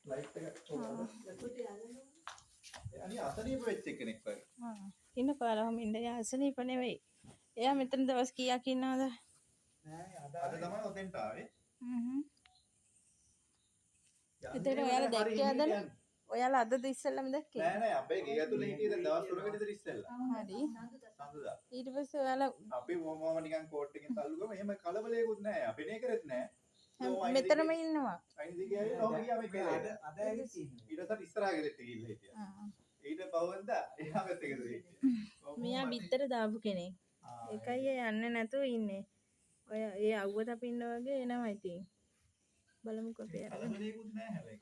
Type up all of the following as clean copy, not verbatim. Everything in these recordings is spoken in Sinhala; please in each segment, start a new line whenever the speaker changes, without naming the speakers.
ලයිට් එක පොඩ්ඩක් අනේ අසනීප වෙච්ච කෙනෙක් වගේ.
ඉන්න පාරම ඉන්න අසනීප නෙවෙයි. එයා මෙතන දවස් කීයක් ඉන්නවද?
නෑ අද තමයි ඔතෙන්ට ආවේ.
එතකොට ඔයාලා දැක්කේ අදනේ? ඔයාලා අදද ඉස්සෙල්ලම දැක්කේ?
නෑ අපේ ගේ ඇතුලේ හිටියේ දැන් දවස් 3කට විතර ඉස්සෙල්ලා.
හරි.
සඳුදා.
ඊට පස්සේ ඔයාලා
අපි මොමම නිකන් කෝට් එකෙන් තල්ලු ගම එහෙම කලබලයක්වත් නෑ. අපි නේ කරෙත් නෑ.
මෙතනම ඉන්නවා.
අයින් දිගේ ආවේ ඔහොම ගියා මේ කෙරේ. අද ඇවිත් ඉන්නවා. ඊට පස්සේ ඉස්සරහා ගෙදරට ගිහිල්ලා හිටියා. ඊට පහුවෙන්ද එහා පැත්තේ ගෙදර හිටියා.
මෙයා බිත්තර දාපු කෙනෙක්. ඒකයි යන්නේ නැතුව ඉන්නේ. ඔය ඒ අවුවට අපි ඉන්න වගේ එනවා ඉතින්. බලමුකෝ අපි අරගෙන.
කලබලයක්වත් නෑ හැබැයි.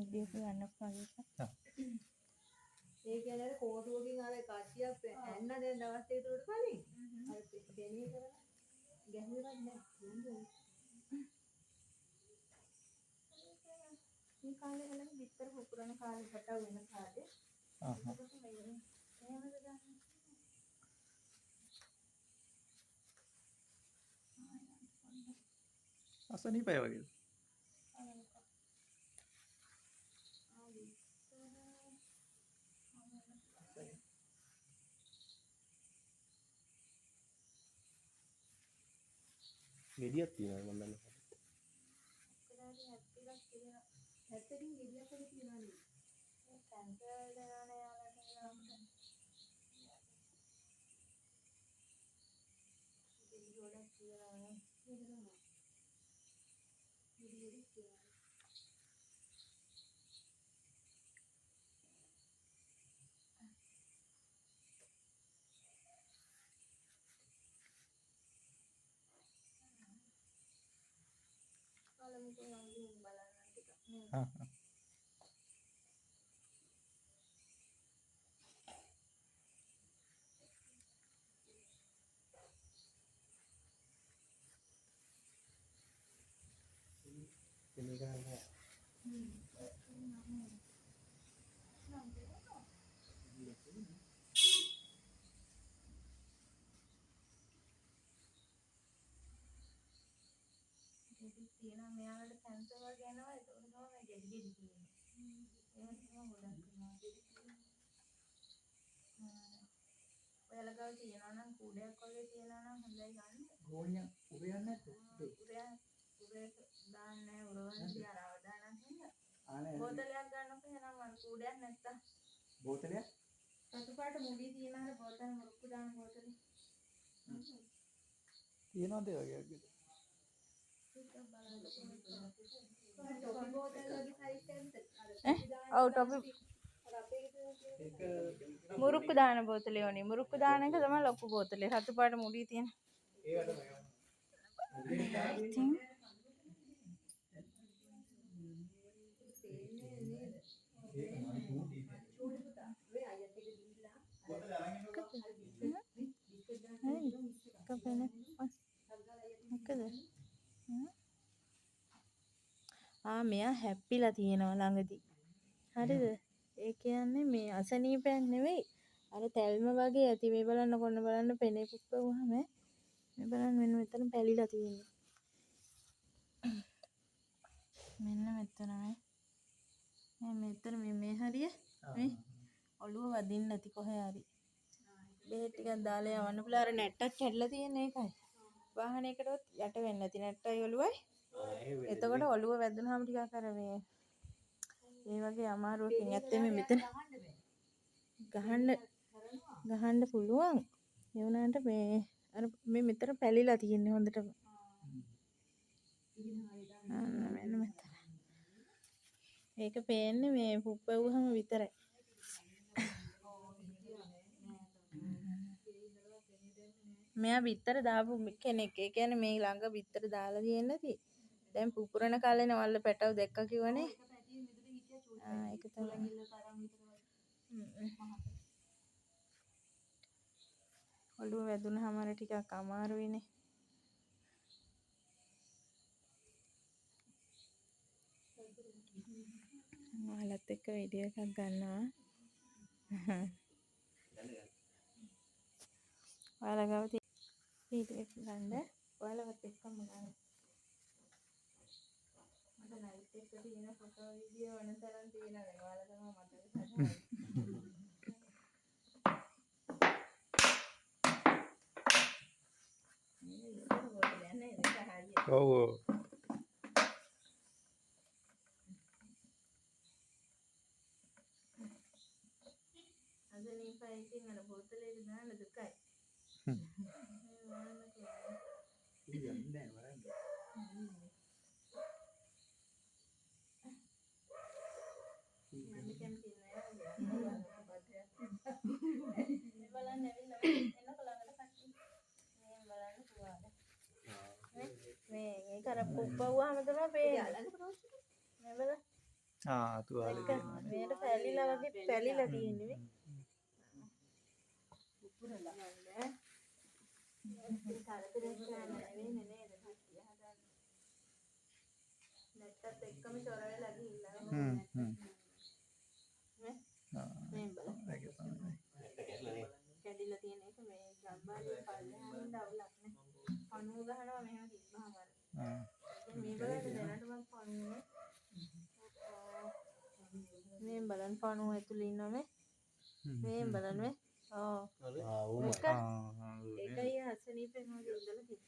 ඉතින් ගන්න වගේ.
ඒ කියන්නේ කෝටුවකින් අර කට්ටියක් ඇන්න දැන් දවස් දෙක තුනට කලින් අර දෙනේ කරලා ගැහුවවත් නෑ මේ කාලේ වල විතර පුපුරන කාලේ කට වෙන කාලේ
අසනීපය වගේ.
ගෙඩියක් තියෙනවා මම දන්නවා.
හැත්තකින් ගෙඩියක් හරි තියනවා නේ.
කැන්සර් දරන යාලට ගොඩක් කියලා නේ. බලමුකෝ නම් බලන්න ටිකක් නේ.
එන්නේ ගන්න.
තියෙනවා මෙයාලට කැන්සර් වගේ යනවා ඒක තමයි ගෙඩි තියෙන්නේ. ඒක තමයි ගොඩක් කරනවා. ඔයාලා ගාව තියනවා නම් කූඩයක් වගේ තියනවා නම් හොඳයි ගන්න.
ගෝණියක් උරයන්නේ නැද්ද?
උරේ දාන්නේ උරවන්න තියලා දාන්න හින්දා. බෝතලයක් ගන්නකො එනවා මම කූඩයක් නැත්තම්.
බෝතලයක්?
රතු පාට මුඩිය තියන අර බෝතල් මුරුක්කු දාන බෝතලේ.
තියනවාද ඒ වගේ අග්ගෙද?
टॉपिक मुरुक्कु दान बोतले होनी मुरुक्कु दाने का जमा लोकु बोतले हत्तु पाट मुड़ी थी මෙයා හැප්පිලා තියෙනවා ළඟදී. හරිද? ඒ කියන්නේ මේ අසනීපයක් නෙවෙයි. අර තැල්ම වගේ ඇති මේ බලන්න කොන්න බලන්න පෙනේ පුප්පුවාම මේ බලන්න මෙන්න මෙතන පැලිලා තියෙනවා. මෙන්න මෙතන මේ මෙතන මේ හරිය මේ ඔළුව වදින්න නැති කොහේ හරි. බෙහෙත් ටිකක් දාලා යවන්න පුළුවන්. අර නැට්ටක් කැඩලා තියෙන එකයි. වාහනයකටවත් යට වෙන්නේ නැති නැට්ටයි ඔළුවයි. එතකොට ඔළුව වැදුනහම ටිකක් අර මේ ඒ වගේ අමාරුවකින් ඇත්තේ මේ මෙතන ගහන්න පුළුවන්. ඒ වුණාට මේ අර මේ මෙතන පැලිලා තියෙන්නේ හොඳටම. මෙන්න මෙතන. ඒක පේන්නේ මේ පුප්පුවහම විතරයි. මෙයා බිත්තර දාපු කෙනෙක්. ඒ කියන්නේ මේ ළඟ බිත්තර දාලා තියෙන්නේ. දැන් පුපුරන කාලේ නවල්ල පැටව දැක්කා කිව්වනේ. ඒක තමයි. ඔළුව වැදුනහම අර ටිකක් අමාරුයිනේ. ඔයාලත් එක්ක වීඩියෝ එකක් ගන්නවා. ඔයාලා ගාව වීඩියෝ එක ගන්න. ඔයාලවත් එක්කම ගන්න. මට ලයිට් එක තියෙන ෆොටෝ වීඩියෝ වෙන තරම් තියෙනවා. දැන් ඔයාලා තමයි මතක තබන්නේ. මේ ඉස්සර බෝතලයක් නේද? ඒක හරියට.
ඔව්
අසනීපයි ඉතින් අර බෝතලෙට දාන්න දුකයි. මේ කර පුප්පුවාම තමයි පේන්නේ. නේද?
තුවාලේ තියෙනවා.
මේකට පැලිලා වගේ පැලිලා තියෙන්නේ මේ. පුපුරලා යන්නේ. මේ කරදරයක් නෙවෙයි නේද? නැත්තත් එක්කම චොර වෙලා ගිහිල්ලා. මේ බලන්න. කැඩිලා තියෙන එක මේ ගම්මාලේ පල්ලෙහාමින් දවුලක් නේ. පණුව ගහනවා මෙහෙම තිබ්බහම අර. මේ බලන්න දැනට මම පණුවේ. මේ බලන්න පණුව ඇතුලේ ඉන්නවා මේ. මේ බලන්න මේ. ඒකයි අසනීපේ මොකද ඉඳලා තියෙන්නේ.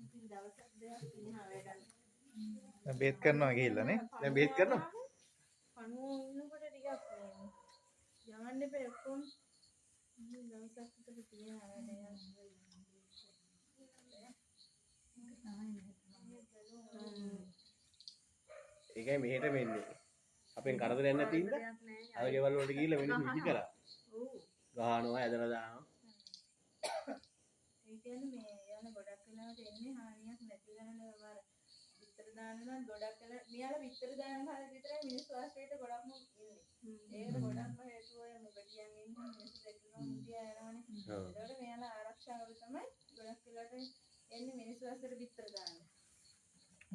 ඉතින් දවසක් දෙකක් ඉන්නවා වැඩක්.
දැන් බේත් කරනවා ගිහිල්ලා නේ. දැන් බේත් කරනවා.
පණුව ඉන්නකොට ටිකක් මේ යවන්න එපා ඔක්කොම. දවසක් විතර තියෙනවා වැඩක්.
ඒකයි මෙහෙට වෙන්නේ. අපෙන් කරදරයක් නැති ඉඳ අර ගෙවල් වලට ගිහිල්ලා වෙන විදි කරා.
ඔව්.
ගහනවා ඇදලා දානවා.
ඒ කියන්නේ මේ යන ගොඩක් වෙලාවට එන්නේ හානියක් නැති ගන්න වර විතර දාන්න නම් ගොඩක් වෙලා මෙයාලා විතර දාන කාලේ විතරයි මිනිස් වාස්තේට ගොඩක්ම ඉන්නේ. ඒකට ගොඩක්ම හේතුව ඔය මුගටියන් ඉන්න මිනිස්සු දෙකම මුදියා යනවනේ. ඒකට මෙයාලා ආරක්ෂා කරු තමයි ගොඩක් වෙලාවට එන්නේ මිනිස් වාස්තේට විතර දාන්න.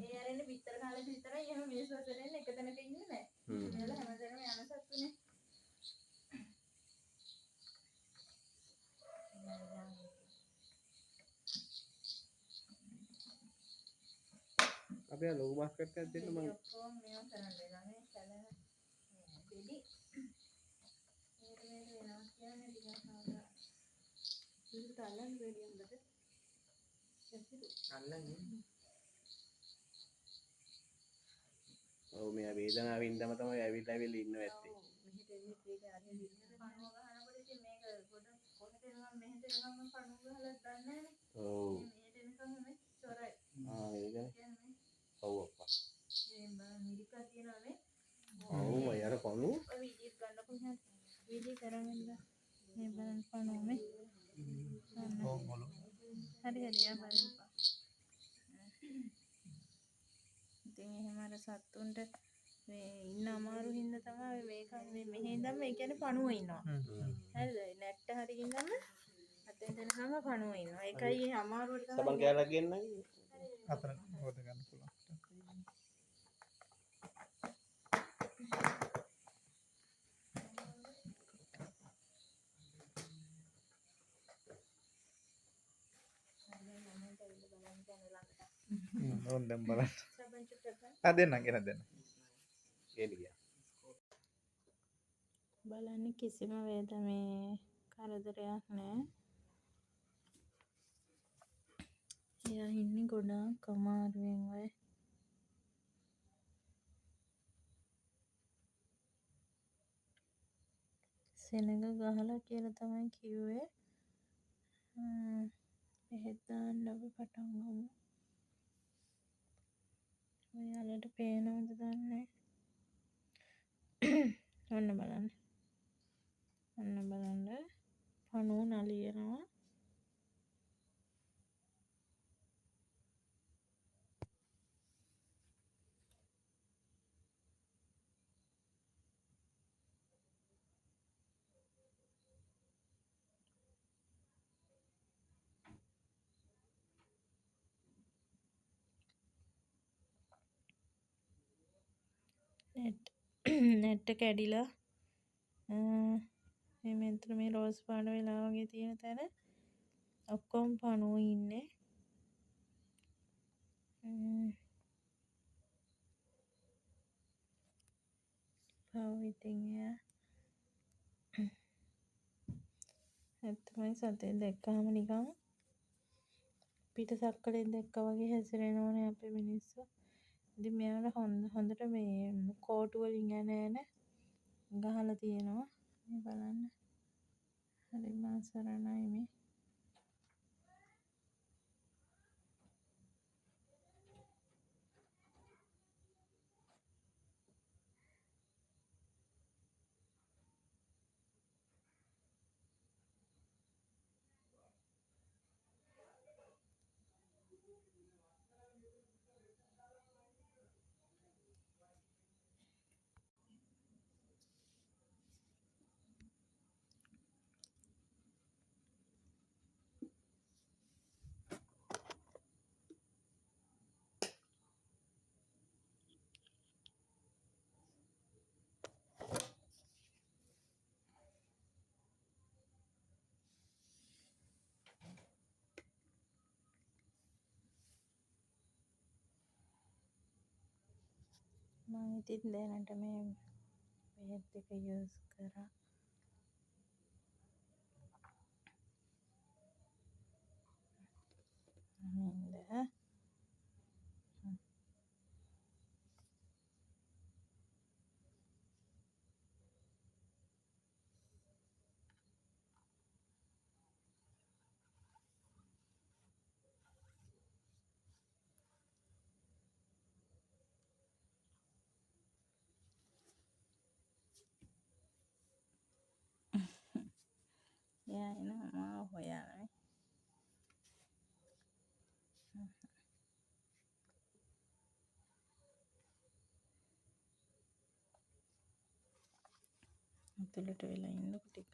ඒ ආරෙන්නේ විතර කාලේ විතරයි එහෙම මිනිස් වාස්තේට එන්නේ එක තැනක ඉන්නේ නැහැ. මෙයාලා හැමදේම යන සත්තුනේ.
අපි ආ ලොකු බස්කට් එකක් දෙන්න මම
ඔක්කොම මේව කරන්න ගන්නේ සැලෙන දෙඩි ඒක නේද වෙනවා කියන්නේ ටිකක් හවදා ඉතින් තල්ලන් වෙඩි හොඳට
ඔව් මෙයා වේදනාවෙන් ඉඳම තමයි ඇවිල්ලා ඉන්න ඇත්තේ.
මෙහෙට එන්නේ ඒක අරිය විදිහට පණුව ගහනකොට ඉතින් මේක පොඩ කොහෙද එනවා මෙහෙට එනවා මම පණුව ගහලා දන්නේ නැහැ.
ඔව්.
මෙහෙට එනකම් මේ චොරයි.
ඒකනේ. ඔව් අප්පා.
මේ මිරිකා තියනවානේ.
ඔව් යාර පණු.
ඔය වීඩියෝ ගන්න කොහොමද? වීඩියෝ කරගෙන ඉන්න. මේ බලන්න පණුව මේ. හරි හරි යා බලන්න. ඉතින් එහෙම අර සත්තුන්ට මේ ඉන්න අමාරු හින්දා තමයි මේක මේ මෙහෙ ඉඳන් මේ කියන්නේ පණුව ඉන්නවා. හරිද? නැට්ට හරි ඉඳන් අතෙන් දෙනකම පණුව ඉන්නවා. ඒකයි අමාරුවට තමයි.
සබන් කෑල්ලක් ගෙන්න.
අතන හොද ගන්න පුළුවන්. ඕන් දැන් බලන්න.
සබන් චුට්ටක්
දෙන්නම් ගෙන දෙන්න.
එළිය.
බලන්න කිසිම වේද මේ කරදරයක් නැහැ. එයා ඉන්නේ ගොඩාක් අමාරුවෙන් ඔය. සෙනඟ ගහලා කියලා තමයි කිව්වේ. එහෙත් දාන්න අපි පටන් ගමු. ඔයාලට පේනවද දන්නේ ඔන්න බලන්න. ඔන්න බලන්න පණුව නලියනවා. නෙට් කැඩිලා මේ මෙතන මේ රෝස් පාට වෙලා වගේ තියෙන තැන ඔක්කොම පණුව ඉන්නේ. පව් ඉතින් එයා ඇත්තමයි සතේ දැක්කහම නිකන් පිට සක්කලෙන් දැක්කා වගේ හැසිරෙනවනේ අපේ මිනිස්සු. ඉතින් මෙයාට හොඳට මේ කෝටු වලින් ඇන ගහලා තියෙනවා. මේ බලන්න. හරිම අසරණයි මේ. මම ඉතින් දැනට මේ බෙහෙත් එක යූස් කරා. නේද? එයා එනවා මාව හොයාගෙන. අතුලට වෙලා ඉන්නකො ටික.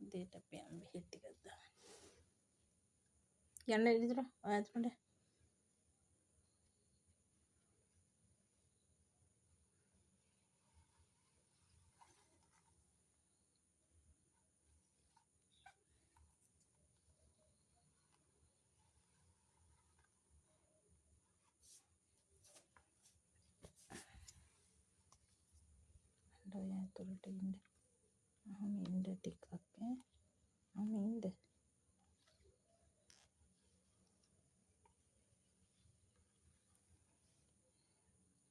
දෙයට අපි බෙහෙත් ටිකක් දාන්න. යන්න ඉදිරියට ඔයාත් මට. ඔයා අතුලට ඉන්න. අහම ඉන්න ටිකක් ඈ. අහම ඉන්න.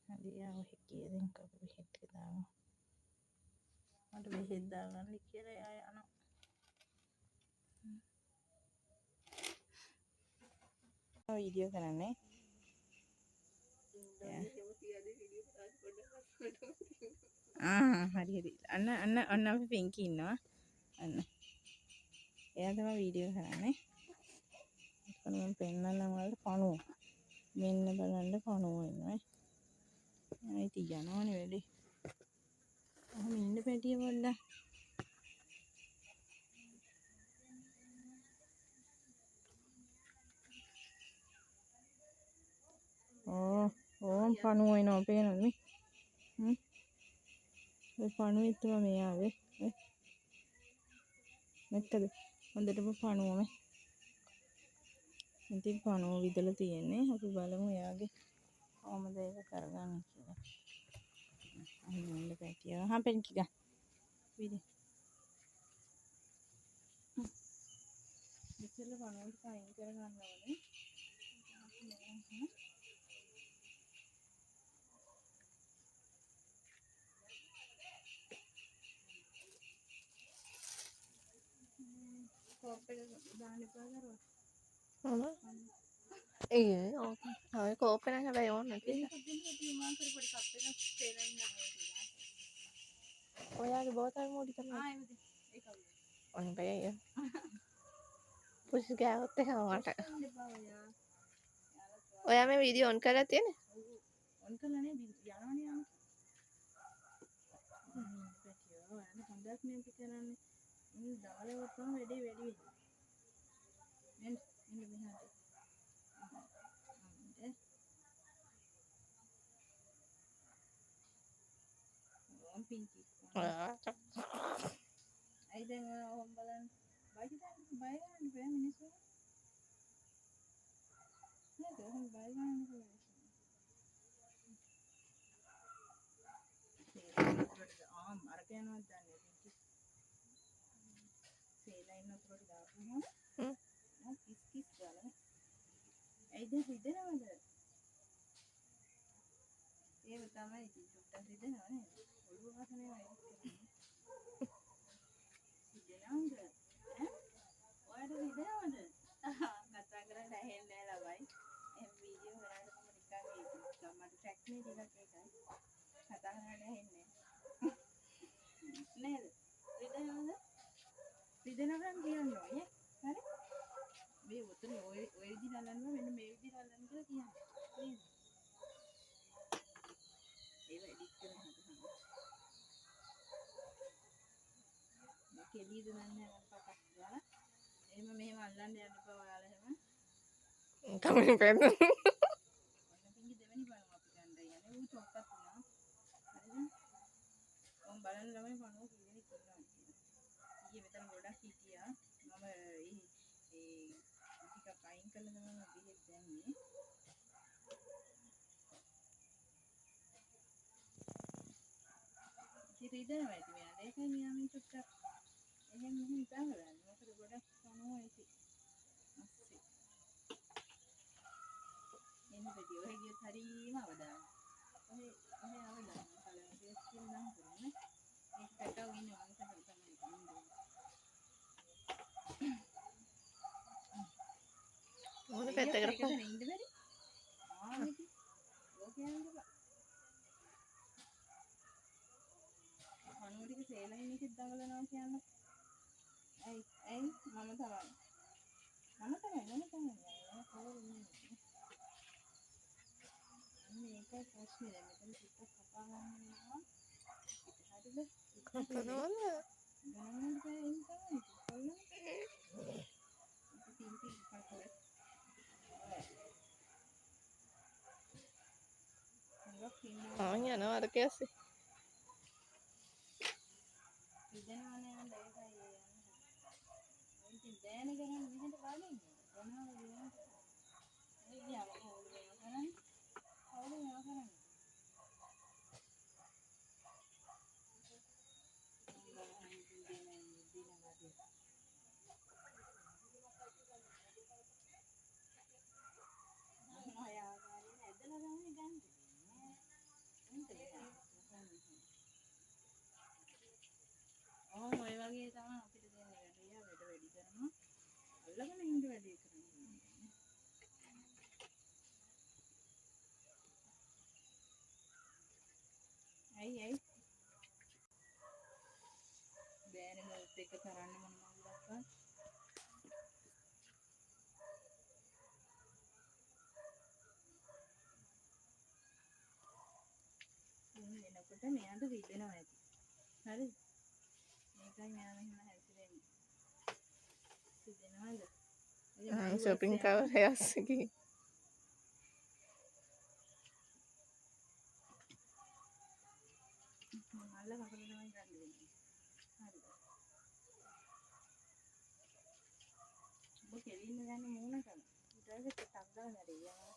හරි ආව හිටියෙන් කපු බෙහෙත් ටික දාමු. මට බෙහෙත් දාගන්න කියලා එයා යනවා. වීඩියෝ කරන්නේ. හරි. අන්න අපි පින්කි ඉන්නවා. අන්න. එයා තමයි වීඩියෝ කරන්නේ. එතකොට මම පෙන්නන්නම් ඔයාලට පණුව. මෙන්න බලන්න පණුව ඉන්නවා. ඉතින් යනවනේ වැඩි. අහම ඉන්න පැටිය පොඩ්ඩක්. ඕම් පණුව එනවා පේනවද මේ? ඔය පණුවෙත් තමයි මේ ආවේ. නැත්තද? හොඳටම පණුව මේ. ඉතින් පණුව විදලා තියෙන්නේ. අපි බලමු එයාගේ කොහමද ඒක කරගන්නේ කියලා. අන්න පැටිය. පින්කි ගා. වීඩියෝ. ඉතින් පණුවට පයින් කරගන්න ඕනේ.
කෝපන හැබැයි ඕන්න ඔයාගේ බෝතල් මූඩි කරනවා ඔන්න බැය පුසි ගෑවොත් එක මට ඔයා මේ වීඩියෝ ඔන් කරලා තියෙන්නේ
ඔන් කරලා නේ යනවනේ යන්න. පැටියෝ ඔයාලා හොඳක් නේ අපි කරන්නේ. මේ දාලා වත්තම වැඩි වෙනවා. මෙන්න මෙහාට. ඕම් පින්කි. අයි දැන් ඕම් බලන්න. බය ගන්න බෑ මිනිස්සු. නේද? බය ගන්න පුළුවන්. අරක යනවත් දන්නේ නැහැ. සේලා ඉන්න උඩට දාපුවම කිස් කිස් ගාලා. ඇයිද හිතනවද? ඒක තමයි චුට්ටක් හිතනවා නේද? ඔළුව වහනේ වයිස් කරන්නේ. හිතනවද? ඔයාලට හිතනවද? කතා කරන්න ඇහෙන්නේ නැහැ ළමයි. එහෙනම් වීඩියෝ කරාට මම නිකන් මට ටැක්නේ ටිකක් ඒකයි. කතා කරන්න ඇහෙන්නේ නේද? හිතනවද? හිතනවනම් කියන්න ඕනේ. හරි? මේ උතන ඔය විදිහට අල්ලන්න මෙන්න මේ විදිහට අල්ලන්න කියලා කියන්න. නේද? ඒක එඩිට් කරන්න හදනවා. මේ කෙලියද දන්නේ නැහැ පටක් ගාලා. එහෙම මෙහෙම අල්ලන්න යන්න එපා ඔයාලා එහෙම.
තමයි පෙන්න.
ඔන්න පිංගි දෙවෙනි බලමු අපි ගන්නයි යන්නේ. ඌ චොක්කත් වුණා. හරිද? මම බලන්න ළමයි පණුව කී දෙනෙක් ඉන්නවා කියලා. ඊයේ මෙතන ගොඩක් හිටියා. මම ඒ ටිකක් අයින් කළා තමයි බෙහෙත් දැම්මේ. ඉතින් රිදෙනවා ඇති මෙයාට. ඒකයි මෙයා මේ චුට්ටක් එහෙම මෙහෙම ඉඳලා. මොකද ගොඩක් පණුව ඇති. අස්සේ. එන්න බෙදී ඔය ගියත් හරීම අවදානම්. ඔය අවදානම්. කලින් දෙයක් කියලා නම් කරන්නේ. මේක පැටව ඉන්නේ මං තමයි ඉන්නේ.
මොන පැත්තකට පහ
ඉන්න බැරි. ආනිකි. ඕකේ යන්න බා. අනුටික සේලයින් එකෙක් දඟලනවා කියන්න. ඇයි මම තමයි. මම තමයි. මේක ප්‍රශ්නේ දැන් මෙතන චුට්ටක් කපා ගන්න වෙනවා. හරිද?
කපනවද?
ගණන් ගන්න තමයි. කොල්ලෝ. ඉතින් කපලා.
යනවා අර කැස්සේ.
ඉදෙනවනේ යන්න ඒකයි යන්නේ. ඉතින් දැන ගන්න විදිහට බලන්නේ. මොනවද කියන්නේ? ඒ කියව කවුද මේවා කරන්නේ? කවුද මේවා කරන්නේ? ඔය වගේ තමයි අපිට දෙන්නේ වැඩ. යා වැඩ වැඩි කරනවා. අල්ලගෙන ඉන්න වැඩි කරනවා. ඇයි බෑනේ මොකද එක කරන්න මොන මංගලක්වත් එනකොට මෙයාට රිදෙනවා ඇති. හරිද? මේකයි මෙයා මෙහෙම හැසිරෙන්නේ. රිදෙනවද?
shopping cover හැස්සකි.
මල්ල කපලා තමයි ගන්න වෙන්නේ. හරිද? ඔබ කෙලින්න ගන්න මූණට. ඊට පස්සේ ටක් ගාලා හරියනවා.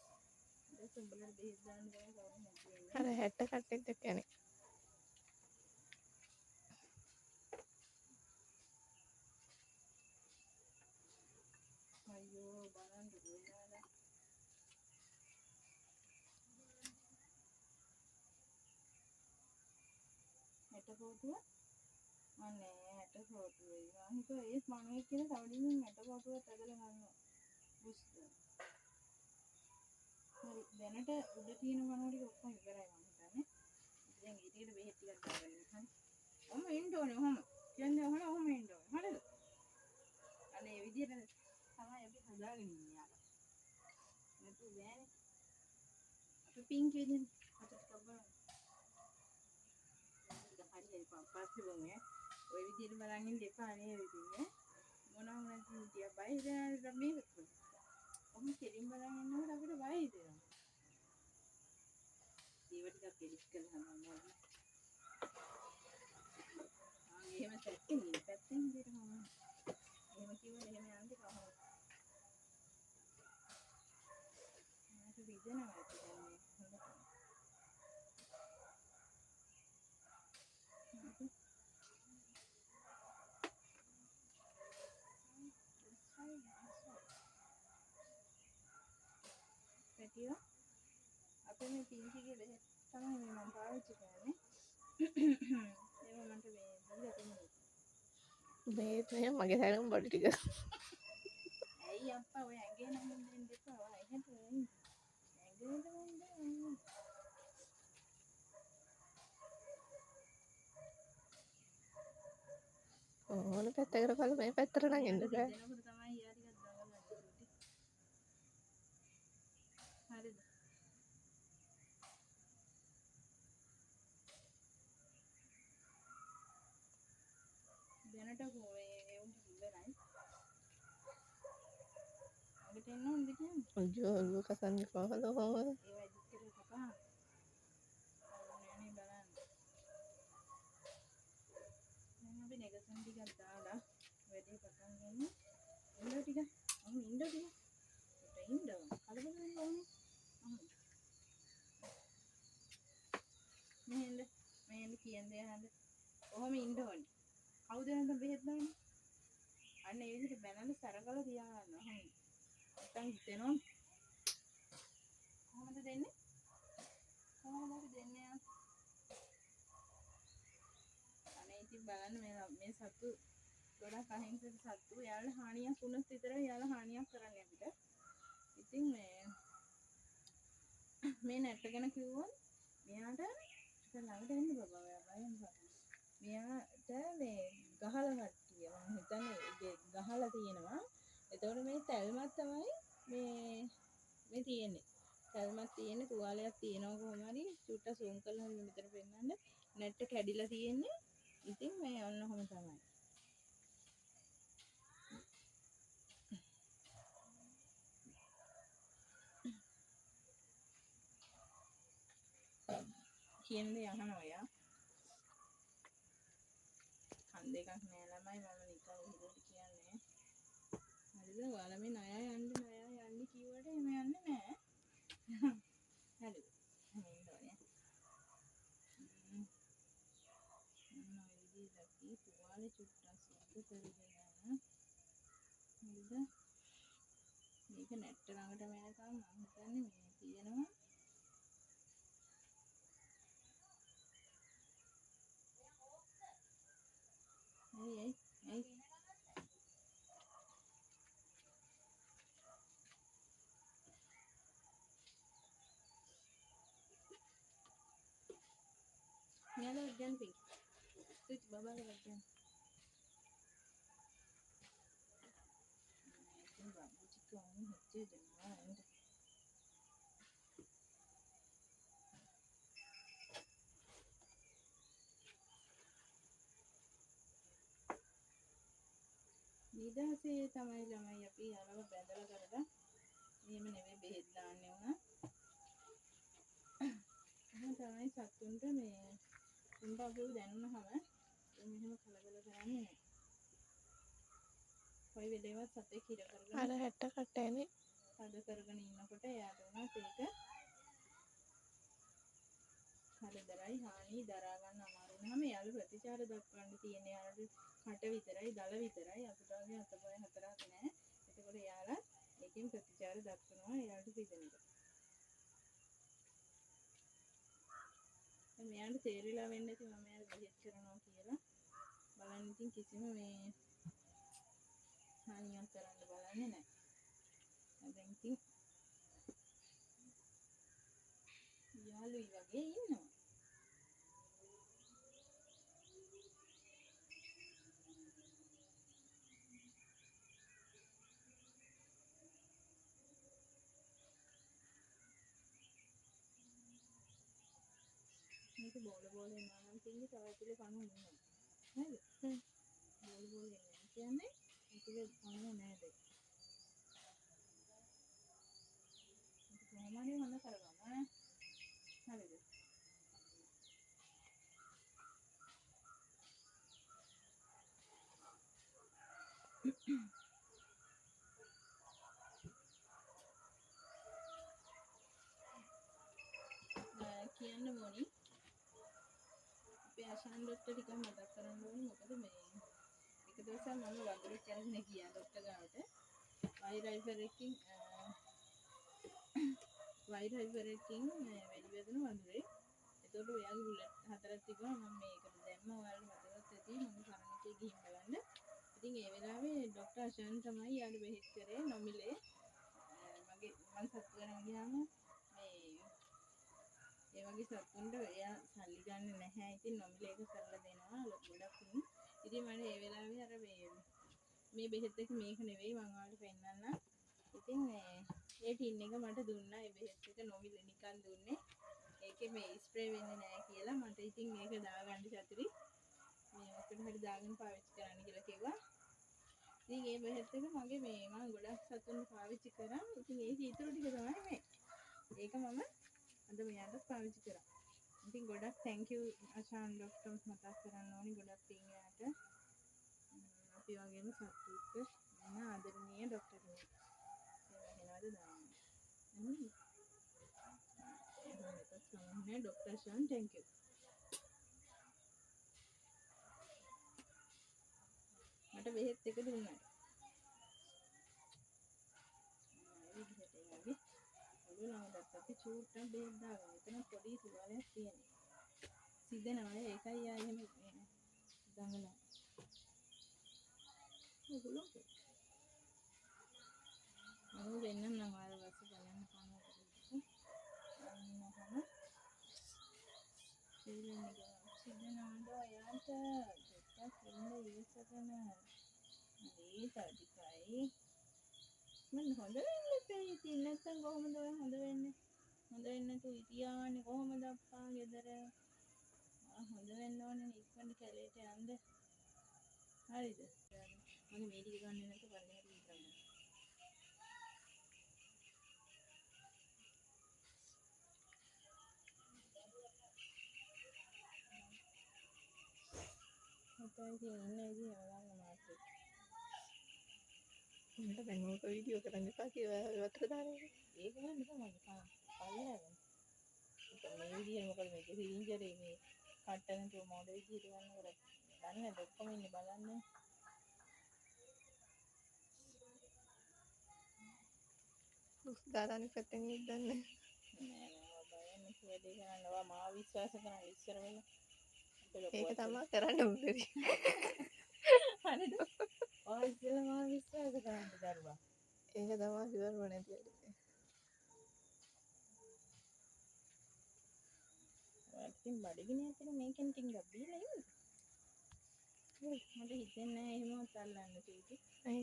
ඊට උඹලට බෙහෙත් දාන්න ගියාම කවුරුත් නැති වෙන්නේ.
අර 60 කට්ටෙක්ද කියන්නේ.
අයියෝ බලන්න දුවනවා. හැට ෆෝටුව අනේ හැට ෆෝටුවේ මම හිතුවා ඒ මනුවෙක් කියලා තවදින් හැට ෆෝටුවක් ඇදලා ගන්නවා. බුස්ද. හරි දැනට උඩ තියෙන මනුව ටික ඔක්කොම ඉවරයි මම හිතන්නේ. දැන් ඊටියට බෙහෙත් ටිකක් දාගන්න. හරි. ඔහම එන්න ඕනේ ඔහම. කියන්නේ ඔහම එන්න ඕනේ. හරිද? අනේ මේ විදියට තමයි අපි හදාගෙන ඉන්නේ යාර. නැතු බෑනේ. අපි පින්ක් විදිහට අත ටිකක් බලන්න. හරි පස්සේ බලමු. ඔය විදිහට බලන් ඉන්න එපා නේද ඉතින් මොනවා වුණත් ඉතියා බය හිතනවා මේක. ඔහොම කෙලින් බලන් ඉන්නකොට අපිට බය හිතෙනවා. ඒව ටිකක් එඩිට් කරලා හදන්න ඕනේ. එහෙම සැකේ නේ පැත්තෙන් විදිහට හොම. එහෙම කිව්වොත් එහෙම යන්නේ කොහොමද? මට විදිහට රිදෙනවා ඇති දැන් මේ හොඳට. පැටියෝ අපේ මේ පින්කිගේ බෙහෙත් තමයි මේ මම පාවිච්චි කරන්නේ. ඒක මන්ට මේ දීලා තියෙනවා.
බේත් මේ මගේ හැරෙම බඩු ටික.
ඇයි අප්පා ඔය ඇඟේ නම් දෙන්න එපා. ඔය එහෙට ඇඟේ දෙන්න.
ඕන පැත්තකට බලලා මේ පැත්තට නම් එන්න බෑ.
දෙනකොට තමයි යා ටිකක් දඟලන්නේ චුටි. හරිද? දැනට ඒ උන්ට ඉවරයි. අගට එන්න ඕනද කියන්නේ?
අයියෝ ඔළුව කසන්නේ කොහොමද කොහොමද?
ඒවා ඉදිත් කරලා කපා. නෑනේ බලන්න. මම අපි නෙගසන් ටිකක් දාලා වැඩේ පටන් ගමු. ඉන්න ටික. ඉන්න ටික. ඉන්න. කලබල වෙන්න ඕනේ. මෙහෙන්ද කියන්නේ අහන්න. කොහොම ඉන්න ඕනේ. කවුද නැත්නම් බෙහෙත් දාන්නේ? අන්න ඒ විදිහට බැනලා සරකලා තියාගන්න. හරි. නැත්නම් හිතෙනවා. කොහොමද දෙන්නේ? කොහොමද අපි දෙන්නේ? අනේ ඉතින් බලන්න මේ සතු ගොඩක් අහිංසක සතු. එයාලා හානියක් වුණොත් විතරයි එයාලා හානියක් කරන්නේ අපිට. ඉතින් මේ නැට් ගැන කිව්වොත් මෙයාට ළඟට එන්න බබා ඔයා බයෙන් බා. මෙයාට මේ ගහලා කට්ටිය මම හිතන්නේ ගහලා තියෙනවා. එතකොට මේ තැල්මක් තමයි මේ තියෙන්නේ. තැල්මක් තියෙන්නේ තුවාලයක් තියෙනවා කොහොම හරි චුට්ට සූම් කරලා මෙතන පෙන්නන්න. නැට් කැඩිලා තියෙන්නේ. ඉතින් මේ ඔන්න ඔහොම තමයි. කියන දේ අහනවා යා. කන් දෙකක් නෑ ළමයි මම නිකන් විදිහට කියන්නේ. හරිද? ඔයාලා මේ ණය යන්න කිව්වට එහෙම යන්නේ නෑ. හරිද? එහෙනම් ඕනේ. මොන විදිහට තුවාලේ චුට්ටක් සුද්ධ කරගෙන හරිද? මේක නැට්ට ළඟට මෙනකම් මම හිතන්නේ මේ තියෙනවා. ඇයි මෙයාලා ගන්න පිං ස්විච් බබාලා ගන්න ඉතින් බබු චිකන් හිතේ දෙනවා නේද නිදහසේ තමයි ළමයි අපි යාලව බැඳලා කරලා එහෙම නෙමෙයි බෙහෙත් දාන්නේ උනා එහෙනම් තමයි සතුන්ට මේ උන්වගේ දැනුණාම මෙහෙම කලබල කරන්නේ නැහැ. කොයි වෙලේවත් සතේ කිර කරගෙන
අර හැට කටේනේ
හද කරගෙන ඉන්නකොට එයාට උනත් ඒක හරිදරයි හානි දරා ගන්න අමාරු වුණාම එයාලු ප්‍රතිචාර දක්වන්න තියෙන යාළුවෝ කට විතරයි දල විතරයි අපිටගේ අතපය හතරක් නැහැ. එතකොට එයාලා ඒකෙන් ප්‍රතිචාර දක්වනවා එයාලට පිටෙනක. මෙයාට තේරිලා වෙන්න ඇති මම එයාට බෙහෙත් කරනවා කියලා. බලන්න ඉතින් කිසිම මේ හානියක් කරන්න බලන්නේ නැහැ. දැන් ඉතින් යාළුවයි වගේ ඉන්නවා. මේක බෝල එනවා නම් තියෙන්නේ තව ඇතුලේ කණු ඉන්නවා. නේද? බෝල එනවා කියන්නේ ඇතුලේ කණු නෑ දෙක. කොහොමද හොඳ කරගන්න ඈ? හරිද? අශාන්ඩොක්ට ටික මතක් කරන්න ඕනේ මොකද මේ එක දවසක් මම වගුරක් කරගෙන ගියා ડોක්ටර් ගාවට වෛරයිවරකින් වැඩි වෙදෙන වඳුරේ එතකොට ඔයාගේ බුලට් 4ක් තිබුණා මම මේකට දැම්ම ඔයාලට මතකත් ඇති මම සරණකේ ගිහින් බලන්න ඉතින් ඒ වෙලාවේ ડોක්ටර් අශාන් තමයි යාළුව බෙහෙත් කරේ නොමිලේ මම සත්තු කරන් ගියාම ඒ වගේ සත්තුන්ට එයා සල්ලි ගන්න නැහැ. ඉතින් නොමිලේ එක කරලා දෙනවා ගොඩක් උන්. ඉතින් මම ඒ වෙලාවේ අර මේ බෙහෙත් එක මේක නෙවෙයි මම ඔයාලට පෙන්නන්න. ඉතින් ඒ ටින් එක මට දුන්නා. ඒ බෙහෙත් එක නොමිලේ නිකන් දුන්නේ. ඒකේ මේ ස්ප්‍රේ වෙන්නේ නැහැ කියලා මට ඉතින් මේක දාගන්න චතුරි. මේ ඔකට හරි දාගෙන පාවිච්චි කරන්න කියලා කිව්වා. ඉතින් ඒ බෙහෙත් එක මගේ මම ගොඩක් සතුන්ට පාවිච්චි කරා. ඉතින් ඒක ඊටු ටික තමයි මේ. ඒක මම අද මෙයාට පාවිච්චි කරා. ඉතින් ගොඩක් thank you අශාන් ડોක්ටර් මතක් කරන්න ඕනි ගොඩක් පින් යාට. අපි වගේම සතුට වෙන ආදරණීය ડોක්ටර් කෙනෙක්. එහෙමද දාන්න. එහෙනම් ડોක්ටර් අශාන් thank you. මට බෙහෙත් එක දුන්නා. අපි චූට්ටක් බෙහෙත් දාගන්න. එතන පොඩි තුවාලයක් තියෙනවා. සිදෙනවා ඒකයි ආ එහෙම දඟලන. ඔගොල්ලෝ මම වෙන්නම් නම් ආයෙ වස්ස බලන්න කනවා. අන්නහම සිදෙනවාද යාට දෙකක් ඉන්න ඉවසගෙන මේ තඩිකයි මම හොඳ වෙන්නේ ඉතින් නැත්නම් කොහොමද ඔය හොඳ වෙන්නේ? හොඳ වෙන්න තු ඉතියානේ කොහොමද අප්පා ගෙදර? හොඳ වෙන්න ඕනේ ඉක්මනට කැලේට යන්න. හරිද? මම මේ ටික ගන්න නැත්නම් පරිගහට විතරක්. මට ඉන්නේ ඉතින් ගන්න මාත්.
මට දැන් ඕක වීඩියෝ කරන්න එපා කියලා වතර දාන්නේ.
ඒක ගන්න එපා මම පල්ලෙහාගෙන. මේ විදිහේ මොකද මේක සිලින්ඩරේ මේ කට්ටන තු මොඩ විදිහට ගන්න කර. දන්නේ ඔක්කොම ඉන්නේ බලන්න.
දුස් දාලානේ පැත්තෙන් ඉඳන්නේ.
නෑ බයෙන් වැඩි කරනවා මාව විශ්වාස කරන්න ඉස්සර වෙලා.
ඒක තමයි කරන්න උදේ.
හරිද? ඔය ඉස්සෙල්ලා මාව විශ්වාස කරන්න දරුවා.
ඒක තමයි ඉවරම නැති වෙන්නේ.
ඉතින් බඩගිනි ඇතුලේ මේකෙන් ටිකක් බීලා ඉන්න. මට හිතෙන්නේ නැහැ එහෙම අතල්ලන්න කීටි.
අය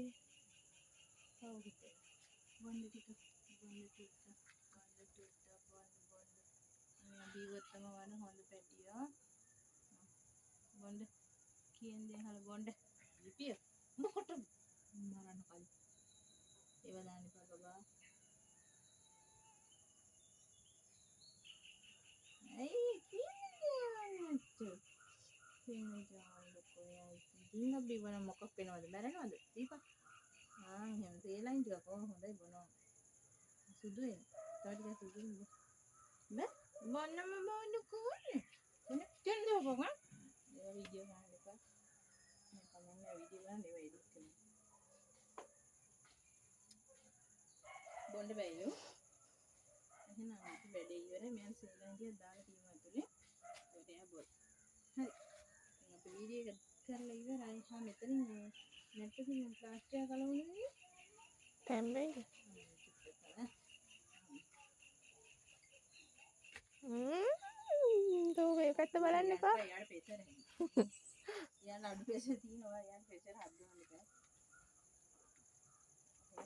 ඔව් හිතේ. බොන්න ටික මේ බීවත්තම වන හොඳ පැටියා. බොන්න කියන්නේ හල බොන්න. ලිපිය. මොකට මරන්න කලින්. ඒව දාන්න එපා බබා. ඇයි කියන්නේ? ඉතින් අපි වන මොකක් වෙනවද? මැරෙනවද? දීපා. එහෙම තේලයින් ටික හොඳයි බොනවා. සුදු වෙන. තව ටිකක් සුදු වෙන. බෑ. බොන්නම බොන්න කෝනේ. එන්න බොගන්. ඒ වීඩියෝ ගන්න එපා. මම කමන්නේ වීඩියෝ ගන්න ඒව එඩිට් කරන්න. බොන්න බෑයෝ. එහෙනම් අපි වැඩේ ඉවරයි. මම සීලංගිය දාලා තියෙනවා ඇතුලේ. ඒකට බොල්. හරි. අපි වීඩියෝ එක කරලා ඉවරයි. මෙතනින් නැත්නම් ප්ලාස්ටික් ගලවන්නේ.
තැම්බෙයිද? තෝ මේ පැත්ත බලන්න එපා.
යාර පෙසර. යාර අඩු පෙසර තියෙනවා. යාර පෙසර හදන්න බෑ.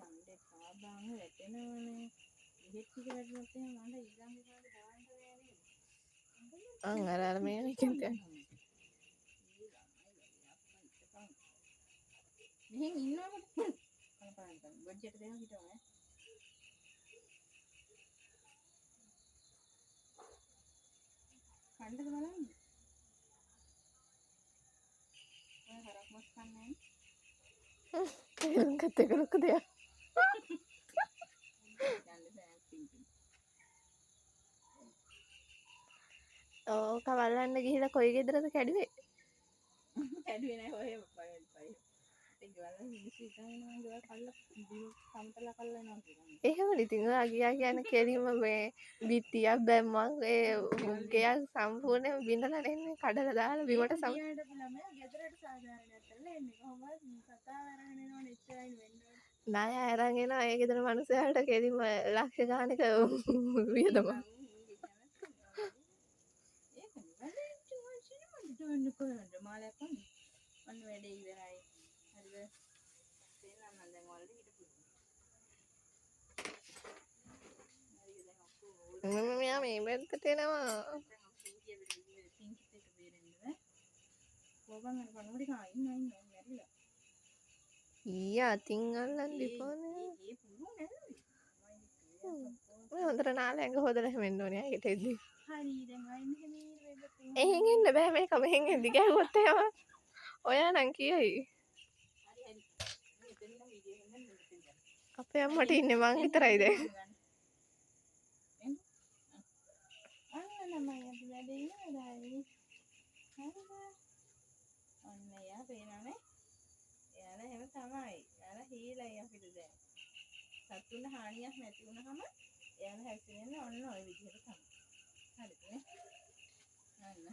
හම්දේ කාබාම වැටෙනවනේ. ඉහෙත් ටික වැටුනොත් එහෙනම් මන්ද ඊගම් එකට දාන්න බෑ නේද?
අර මේ එකෙන් දැන්
මෙහෙන් ඉන්නකොට කනපාරන් ගොජ්ජට දෙනවා හිටවනේ. කණ්ඩද බලන්න. ඔය හරක් මස් කන්නේ.
ඒක කතේ කලක දෙයක්.
යන්න බෑ පිටින්.
ඔව් ඕක වල්ලන්න ගිහිලා කොයි ගෙදරද කැඩුවේ?
කැඩුවේ නැහැ ඔය බය. ඒ ගෙවල් මිනිස්සු ඉතින් ගෙවල් කල්ලා සමතලා කල්ලා යනවා කියන්නේ.
එහෙමද ඉතින් ඔයා ගියා කියන්නේ කෙලින්ම මේ බිත්තියක් දැම්මන් ඒ ගෙයක් සම්පූර්ණයෙන් බිඳලා නෙන්නේ කඩලා දාලා බිමට සම
ඊට ළමයා ගෙදරට සාධාරණයක් කරලා එන්නේ කොහොමද කතාව අරගෙන එනවනේ එච්චරයි වෙන්නේ.
ණය අරන් එනවා ඒ ගෙදර මිනිස්සයාට කෙලින්ම ලක්ෂ ගානක වියදම.
මාලයක් ඔන්න වැඩේ ඉවරයි. හරිද? තේරෙනවද මම දැන් ඔයාලට හිටපු. හරිද දැන් ඔක්කොම
මෙයා මේ පැත්තට එනවා. ඊයා අතින් අල්ලන් දීපෝනේ. ඔය හොඳට නාලැඟ හොදලා හැමෙන්න ඕනේ ඒකට එද්දි.
හරි දැන් අයින් හැමීර වෙබත්
එහෙන් එන්න බෑ මේක මෙහෙන් එද්දි ගැහුවොත් එහෙම. ඔයා නම් කියයි. අපේ අම්මට ඉන්නේ මං විතරයි දැන්.
අන්න තමයි අපි වැඩේ ඉවරයි. හරිද? ඔන්න යා පේනවනේ. එයාලා එහෙම තමයි. එයාලා හීලයි අපිට දැන්. සතුන හානියක් නැති වුණාම එයාලා හැසිරෙන්නේ ඔන්න ওই විදිහට තමයි. හරිද? අන්න.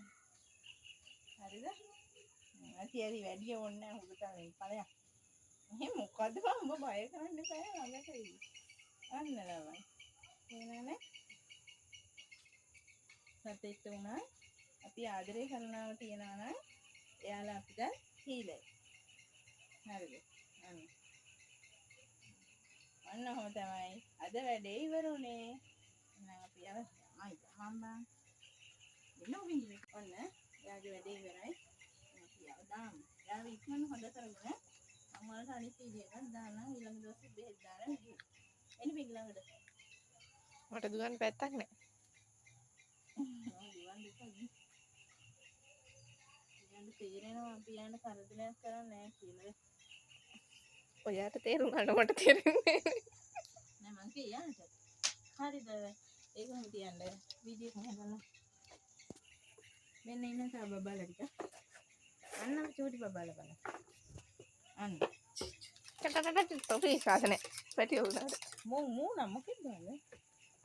හරිද? ඇති වැඩි ඕනේ නැහැ උඹට ඵලයක්. එහෙම මොකද්ද බං උඹ බය කරන්න එපා ළඟට එයි. අන්න ළමයි. එනනේ. සතෙක් උනා අපි ආදරේ කරනව තියනවා නම් එයාලා අපිට හීලයි. හරිද? අන්න. අන්න ඔහොම තමයි. අද වැඩේ ඉවරුනේ. එහෙනම් අපි ආයි මම්බා. එනවා ඔන්න එයාගේ වැඩේ ඉවරයි. දාන්න. යාව ඉක්මන හොඳ කරගෙන මම වලට අනිත් වීඩියෝ එකක් දාන්නම් ඊළඟ දවසේ බෙහෙත් දාලා නෙමෙයි. එන්න පිට ළඟට.
මට දුවන්න පැත්තක් නැහැ.
යන්න තේරෙනවා අපි යන්න කරදරයක් කරන්නේ නැහැ කියලා.
ඔයාට තේරුණාට මට තේරෙන්නේ
නෑ මං කියන්නට. හරිද? ඒකම තියන්න වීඩියෝ එක හදලා. මෙන්න ඉන්න තා බබාලා ටික. අන්න චූටි බබාලා බලන්න. අන්න.
තොපි සාසනේ පැටි වුණාට.
මූණ මොකෙද බලන්නේ?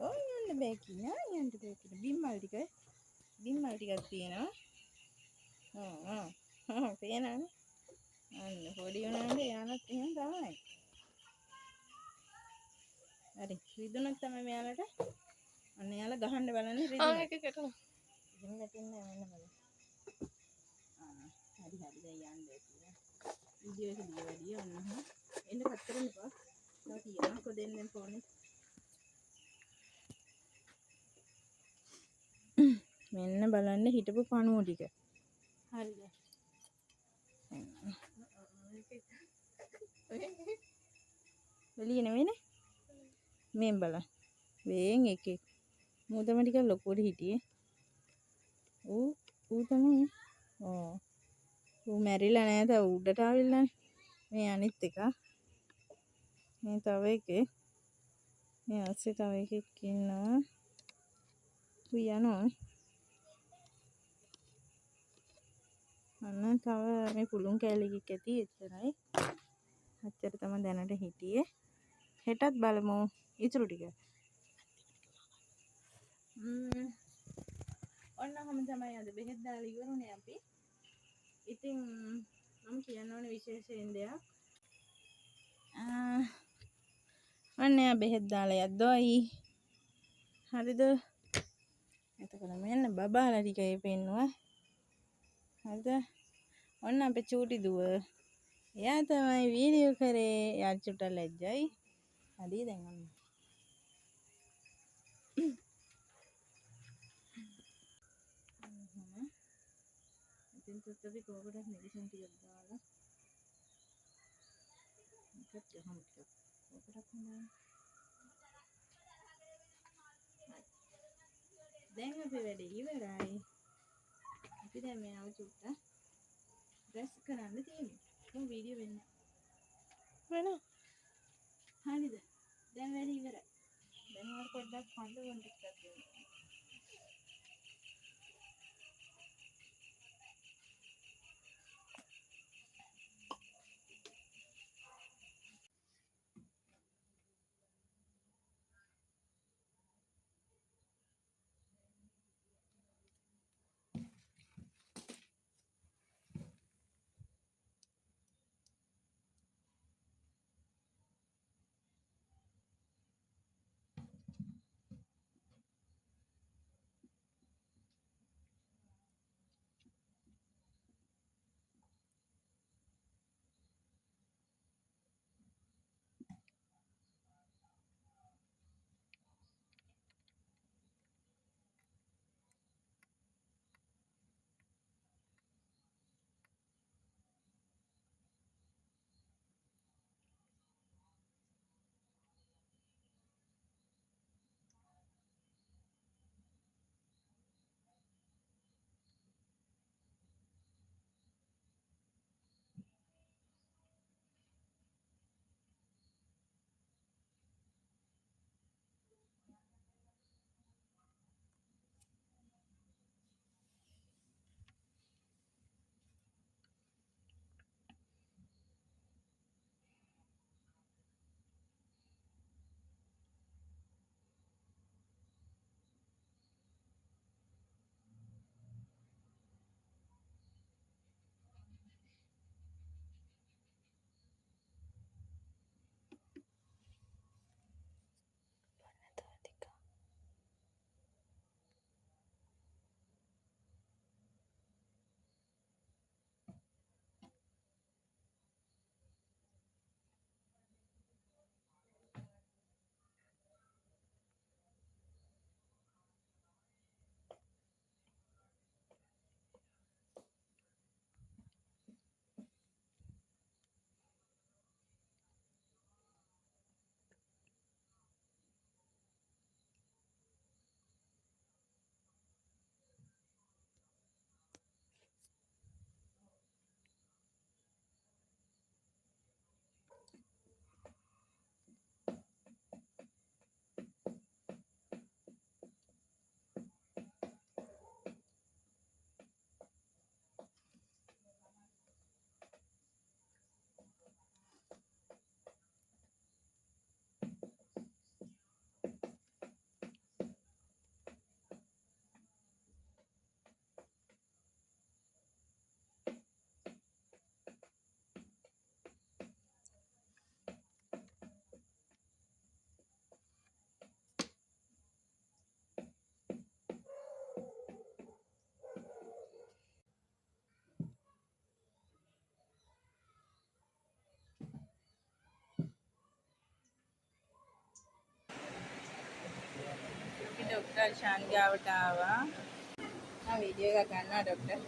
ඔය යන්න බෑ කියනවා යන්න බෑ කියන බිම්මල් ටිකක් තියෙනවා. පේනවනේ. අන්න පොඩි උනානේ යානත් එහෙම තමයි. හරි රිදුනක් තමයි මෙයාලට. අන්න යාලා ගහන්න බලන්නේ රිදුන.
ඒක කෙටුණා.
ඉතින් නැතිනේ මෙන්න බලන්න. හරි දැන් යන්න කියලා. වීඩියෝ එක දිග වැඩි ඔන්න. එන්න කතරන්න එපා. තව තියනවා කොදෙන්නෙන් ෆෝනේ. මෙන්න බලන්න හිටපු පණුව ටික. හරිද? එළිය නෙවෙයිනේ. මෙන් බලන්න. වෙන් එකෙක්. මුදම ටික ලොකුවට හිටියේ. ඌ තමයි. ඌ මැරිලා නෑ තා උඩට ආවිල්ලානේ. මේ අනිත් එක. මේ තව එකේ. මේ ඇස්සේ තව එකෙක් ඉන්නවා. ඌ යනවා. අන්න තව මේ පුළුන් කැලිකක් ඇති එච්චරයි. අච්චර තමයි දැනට හිටියේ. හෙටත් බලමු ඉතුරු ටික. ඔන්න ඔහම තමයි අද බෙහෙත් දාලා ඉවරුනේ අපි. ඉතින් මම කියන්න ඕනේ විශේෂයෙන් දෙයක්. ඔන්න යා බෙහෙත් දාලා යද්දෝයි. හරිද? එතකොට මෙන්න බබාලා ටිකේ පෙන්නුවා. හරිද? ඔන්න අපේ චූටි දුව. එයා තමයි වීඩියෝ කරේ. එයා චුට්ට ලැජ්ජයි. හරි දැන් ඔන්න. ඉතින් තුත්තපි කෝකටත් මෙඩිසින් ටිකක් දාලා. එකත් ගහමු ටිකක්. කෝකටත් හොඳයි. දැන් අපි වැඩේ ඉවරයි. අපි දැන් මෙයාව චුට්ට ඩ්‍රෙස් කරන්න තියෙන්නේ. කොහොම වීඩියෝ වෙන්නේ.
වෙනවා.
හරිද? දැන් වැඩේ ඉවරයි. දැන් වල පොඩ්ඩක් හඳ වොන් ටිකක් දෙන්න. ඩොක්ටර් ෂාන් ගාවට ආවා. වීඩියෝ එකක් ගන්නවා ඩොක්ටර්.